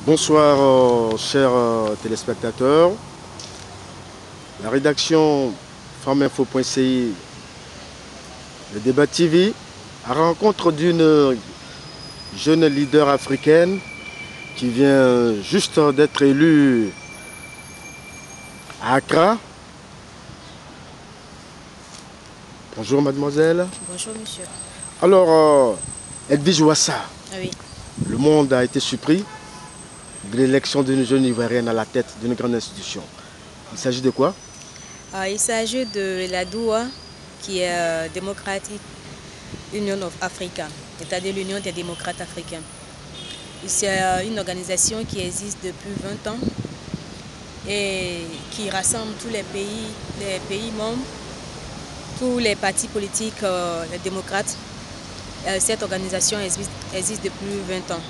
Bonsoir chers téléspectateurs. La rédaction femmeinfo.ci, le débat TV, à rencontre d'une jeune leader africaine qui vient juste d'être élue à Accra. Bonjour mademoiselle. Bonjour monsieur. Alors, Edwige Ouassa, Oui. le monde a été surpris de l'élection d'une jeune Ivoirienne à la tête d'une grande institution. Il s'agit de quoi? Il s'agit de la DOA, qui est Democratic Union of Africa, c'est-à-dire l'Union des démocrates africains. C'est une organisation qui existe depuis 20 ans et qui rassemble tous les pays membres, tous les partis politiques les démocrates. Cette organisation existe depuis 20 ans.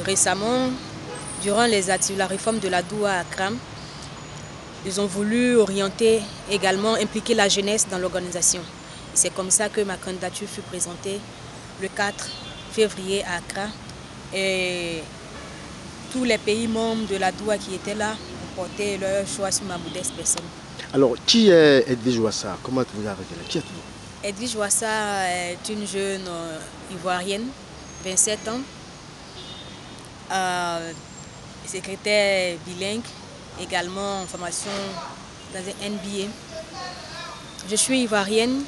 Récemment, durant la réforme de la DOA à Accra, ils ont voulu orienter également, impliquer la jeunesse dans l'organisation. C'est comme ça que ma candidature fut présentée le 4 février à Accra. Et tous les pays membres de la DOA qui étaient là ont porté leur choix sur ma modeste personne. Alors, qui est Edwige Ouassa? Comment vous avez révélé? Qui êtes-vous? Edwige Ouassa est une jeune ivoirienne, 27 ans, secrétaire bilingue, également en formation dans un MBA. Je suis ivoirienne,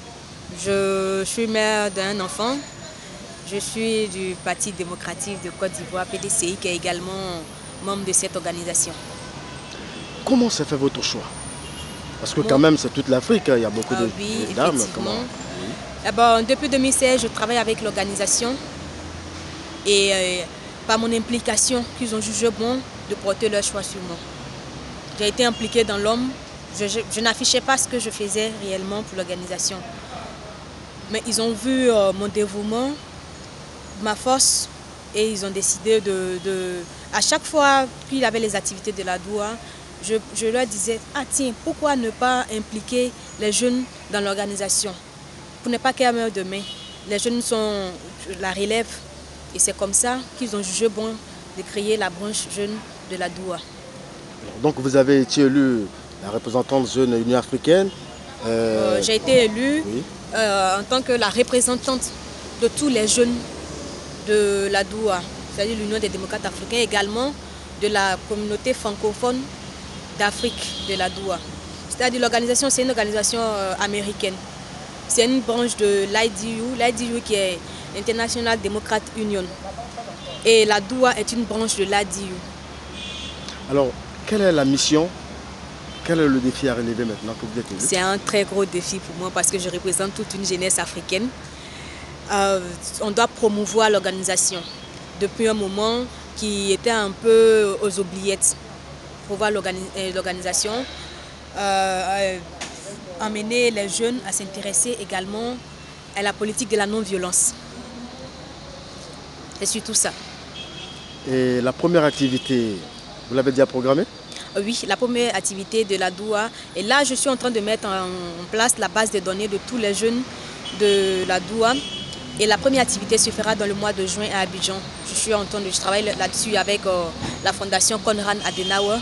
je suis mère d'un enfant, je suis du Parti démocratique de Côte d'Ivoire, PDCI, qui est également membre de cette organisation. Comment s'est fait votre choix? Parce que quand même c'est toute l'Afrique, il y a beaucoup de dames. Depuis 2016, je travaille avec l'organisation et par mon implication, qu'ils ont jugé bon de porter leur choix sur moi. J'ai été impliquée dans l'homme, je n'affichais pas ce que je faisais réellement pour l'organisation. Mais ils ont vu mon dévouement, ma force, et ils ont décidé à chaque fois qu'il y avait les activités de la DOA, je leur disais, tiens, pourquoi ne pas impliquer les jeunes dans l'organisation? Pour ne pas qu'elles meurent demain. Les jeunes sont la relève. Et c'est comme ça qu'ils ont jugé bon de créer la branche jeune de la DOA. Donc vous avez été élue la représentante jeune Union africaine. J'ai été élue en tant que la représentante de tous les jeunes de la DOA, c'est-à-dire l'Union des démocrates africains, également de la communauté francophone d'Afrique de la DOA. C'est-à-dire l'organisation, c'est une organisation américaine. C'est une branche de l'IDU qui est International Democrat Union. Et la DOA est une branche de l'IDU. Alors, quelle est la mission? Quel est le défi à relever maintenant que vous êtes élu? C'est un très gros défi pour moi parce que je représente toute une jeunesse africaine. On doit promouvoir l'organisation depuis un moment qui était un peu aux oubliettes. Promouvoir l'organisation, amener les jeunes à s'intéresser également à la politique de la non-violence. C'est surtout ça. Et la première activité, vous l'avez déjà programmée? Oui, la première activité de la DOA. Et là, je suis en train de mettre en place la base de données de tous les jeunes de la DOA. Et la première activité se fera dans le mois de juin à Abidjan. Je travaille là-dessus avec la fondation Konrad Adenauer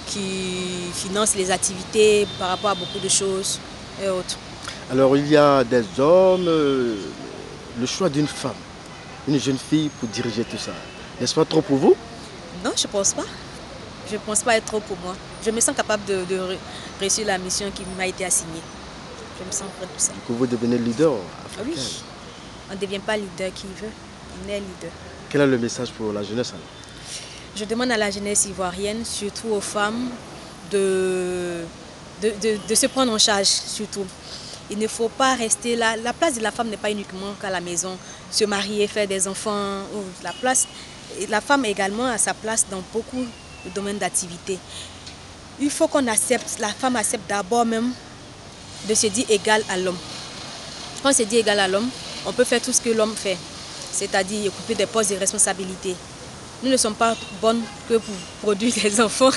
qui finance les activités par rapport à beaucoup de choses et autres. Alors il y a des hommes, le choix d'une femme, une jeune fille pour diriger tout ça. N'est-ce pas trop pour vous? Non, je ne pense pas. Je ne pense pas être trop pour moi. Je me sens capable de réussir la mission qui m'a été assignée. Je me sens prête pour ça. Du coup, vous devenez leader africain. Oui, on ne devient pas leader qui veut, on est leader. Quel est le message pour la jeunesse alors? Je demande à la jeunesse ivoirienne, surtout aux femmes, de se prendre en charge, surtout. Il ne faut pas rester là. La place de la femme n'est pas uniquement qu'à la maison, se marier, faire des enfants. La femme également a sa place dans beaucoup de domaines d'activité. Il faut qu'on accepte, la femme accepte d'abord même de se dire égal à l'homme. Quand on se dit égal à l'homme, on peut faire tout ce que l'homme fait, c'est-à-dire occuper des postes de responsabilité. Nous ne sommes pas bonnes que pour produire des enfants,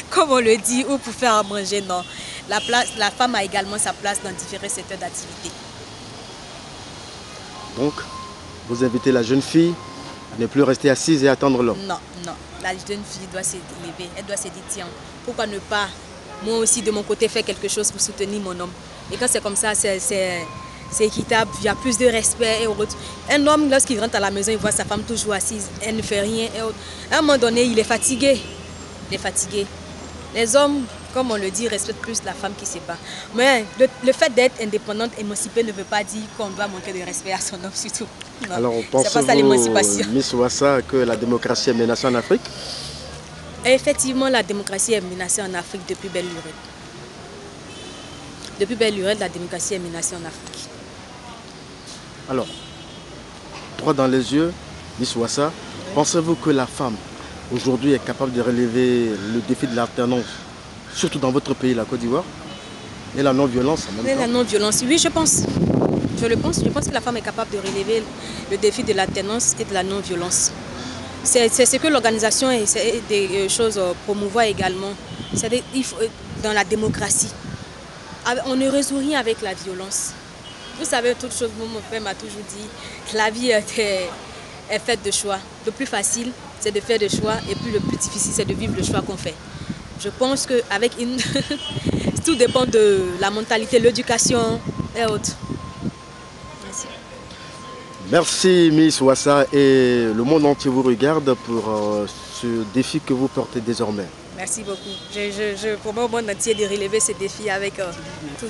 comme on le dit, ou pour faire à manger, non. La femme a également sa place dans différents secteurs d'activité. Donc, vous invitez la jeune fille Ne plus rester assise et attendre l'homme. Non, non. La jeune fille doit s'élever. Elle doit se dire, tiens, pourquoi ne pas, moi aussi, de mon côté, faire quelque chose pour soutenir mon homme. Et quand c'est comme ça, c'est équitable, il y a plus de respect et autres. Un homme, lorsqu'il rentre à la maison, il voit sa femme toujours assise, elle ne fait rien. Et autres. À un moment donné, il est fatigué. Il est fatigué. Les hommes, comme on le dit, respectent plus la femme qui se bat. Mais le fait d'être indépendante, émancipée, ne veut pas dire qu'on doit manquer de respect à son homme, surtout. Non. Alors, C'est pas ça l'émancipation. pensez-vous, Miss Ouassa, que la démocratie est menacée en Afrique? Et effectivement, la démocratie est menacée en Afrique depuis belle lurette. Depuis belle lurette, la démocratie est menacée en Afrique. Alors, droit dans les yeux, Miss Ouassa, pensez-vous que la femme, aujourd'hui, est capable de relever le défi de l'alternance, surtout dans votre pays, la Côte d'Ivoire, et la non-violence en même temps? La non-violence, oui, je pense. Je le pense. Je pense que la femme est capable de relever le défi de l'alternance et de la non-violence. C'est ce que l'organisation essaie des choses promouvoir également. C'est dans la démocratie. On ne résout rien avec la violence. Vous savez, toute chose, mon père m'a toujours dit que la vie est faite de choix. Le plus facile, c'est de faire des choix, et puis le plus difficile, c'est de vivre le choix qu'on fait. Je pense qu'avec une... tout dépend de la mentalité, l'éducation et autres. Merci. Merci Miss Ouassa, et le monde entier vous regarde pour ce défi que vous portez désormais. Merci beaucoup. Je promets au monde entier de relever ce défi avec tout.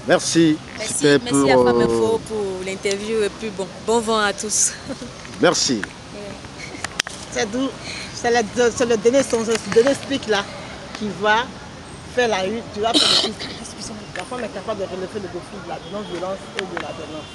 Merci. Merci à Femme Info pour l'interview, et puis bon vent à tous. Merci. C'est d'où, c'est le dernier speak là qui va faire la lutte, tu vas faire le discussion. La femme est capable de relever le défi de la non-violence et de la violence.